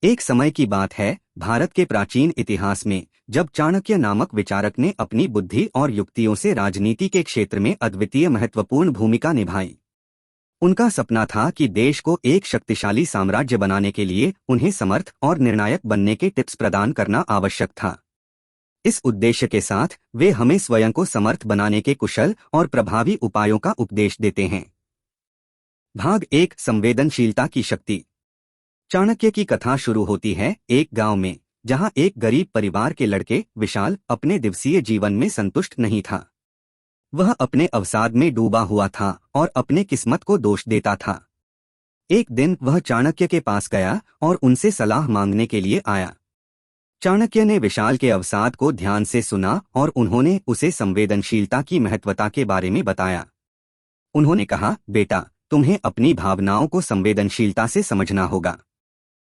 एक समय की बात है, भारत के प्राचीन इतिहास में, जब चाणक्य नामक विचारक ने अपनी बुद्धि और युक्तियों से राजनीति के क्षेत्र में अद्वितीय महत्वपूर्ण भूमिका निभाई। उनका सपना था कि देश को एक शक्तिशाली साम्राज्य बनाने के लिए उन्हें समर्थ और निर्णायक बनने के टिप्स प्रदान करना आवश्यक था। इस उद्देश्य के साथ वे हमें स्वयं को समर्थ बनाने के कुशल और प्रभावी उपायों का उपदेश देते हैं। भाग 1, संवेदनशीलता की शक्ति। चाणक्य की कथा शुरू होती है एक गांव में, जहां एक गरीब परिवार के लड़के विशाल अपने दिवसीय जीवन में संतुष्ट नहीं था। वह अपने अवसाद में डूबा हुआ था और अपने किस्मत को दोष देता था। एक दिन वह चाणक्य के पास गया और उनसे सलाह मांगने के लिए आया। चाणक्य ने विशाल के अवसाद को ध्यान से सुना और उन्होंने उसे संवेदनशीलता की महत्वता के बारे में बताया। उन्होंने कहा, बेटा, तुम्हें अपनी भावनाओं को संवेदनशीलता से समझना होगा।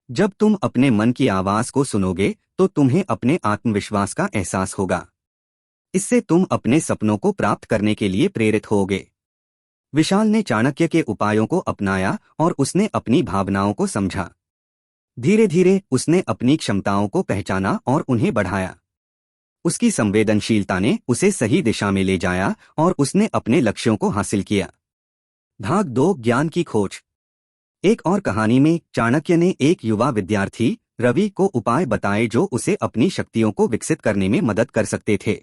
जब तुम अपने मन की आवाज को सुनोगे तो तुम्हें अपने आत्मविश्वास का एहसास होगा। इससे तुम अपने सपनों को प्राप्त करने के लिए प्रेरित होगे। विशाल ने चाणक्य के उपायों को अपनाया और उसने अपनी भावनाओं को समझा। धीरे धीरे उसने अपनी क्षमताओं को पहचाना और उन्हें बढ़ाया। उसकी संवेदनशीलता ने उसे सही दिशा में ले जाया और उसने अपने लक्ष्यों को हासिल किया। भाग 2, ज्ञान की खोज। एक और कहानी में चाणक्य ने एक युवा विद्यार्थी रवि को उपाय बताए जो उसे अपनी शक्तियों को विकसित करने में मदद कर सकते थे।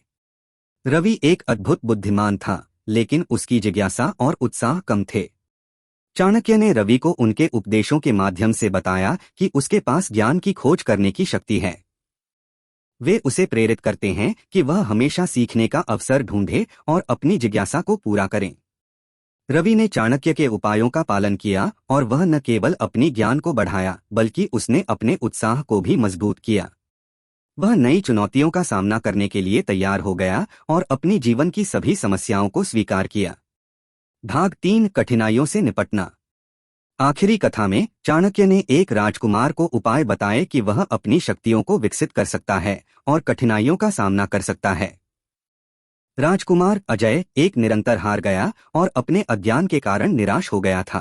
रवि एक अद्भुत बुद्धिमान था, लेकिन उसकी जिज्ञासा और उत्साह कम थे। चाणक्य ने रवि को उनके उपदेशों के माध्यम से बताया कि उसके पास ज्ञान की खोज करने की शक्ति है। वे उसे प्रेरित करते हैं कि वह हमेशा सीखने का अवसर ढूंढे और अपनी जिज्ञासा को पूरा करें। रवि ने चाणक्य के उपायों का पालन किया और वह न केवल अपनी ज्ञान को बढ़ाया, बल्कि उसने अपने उत्साह को भी मजबूत किया। वह नई चुनौतियों का सामना करने के लिए तैयार हो गया और अपनी जीवन की सभी समस्याओं को स्वीकार किया। भाग 3, कठिनाइयों से निपटना। आखिरी कथा में चाणक्य ने एक राजकुमार को उपाय बताए कि वह अपनी शक्तियों को विकसित कर सकता है और कठिनाइयों का सामना कर सकता है। राजकुमार अजय एक निरंतर हार गया और अपने अज्ञान के कारण निराश हो गया था।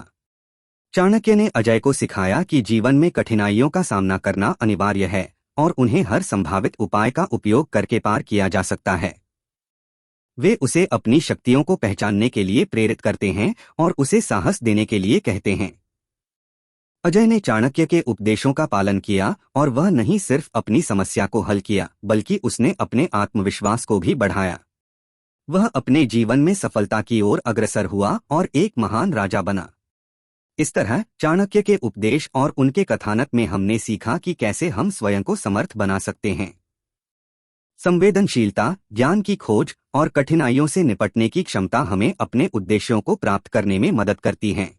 चाणक्य ने अजय को सिखाया कि जीवन में कठिनाइयों का सामना करना अनिवार्य है और उन्हें हर संभावित उपाय का उपयोग करके पार किया जा सकता है। वे उसे अपनी शक्तियों को पहचानने के लिए प्रेरित करते हैं और उसे साहस देने के लिए कहते हैं। अजय ने चाणक्य के उपदेशों का पालन किया और वह नहीं सिर्फ अपनी समस्या को हल किया, बल्कि उसने अपने आत्मविश्वास को भी बढ़ाया। वह अपने जीवन में सफलता की ओर अग्रसर हुआ और एक महान राजा बना। इस तरह चाणक्य के उपदेश और उनके कथानक में हमने सीखा कि कैसे हम स्वयं को समर्थ बना सकते हैं। संवेदनशीलता, ज्ञान की खोज और कठिनाइयों से निपटने की क्षमता हमें अपने उद्देश्यों को प्राप्त करने में मदद करती हैं।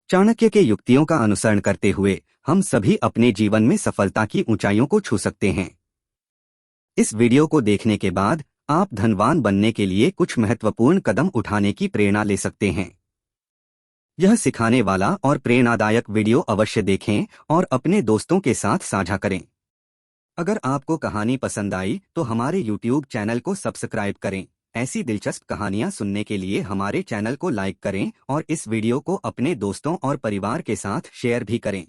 चाणक्य के युक्तियों का अनुसरण करते हुए हम सभी अपने जीवन में सफलता की ऊंचाइयों को छू सकते हैं। इस वीडियो को देखने के बाद आप धनवान बनने के लिए कुछ महत्वपूर्ण कदम उठाने की प्रेरणा ले सकते हैं। यह सिखाने वाला और प्रेरणादायक वीडियो अवश्य देखें और अपने दोस्तों के साथ साझा करें। अगर आपको कहानी पसंद आई तो हमारे YouTube चैनल को सब्सक्राइब करें। ऐसी दिलचस्प कहानियां सुनने के लिए हमारे चैनल को लाइक करें और इस वीडियो को अपने दोस्तों और परिवार के साथ शेयर भी करें।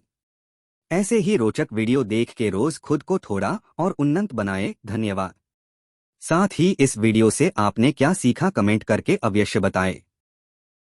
ऐसे ही रोचक वीडियो देख के रोज खुद को थोड़ा और उन्नत बनाएं। धन्यवाद। साथ ही इस वीडियो से आपने क्या सीखा कमेंट करके अवश्य बताएं।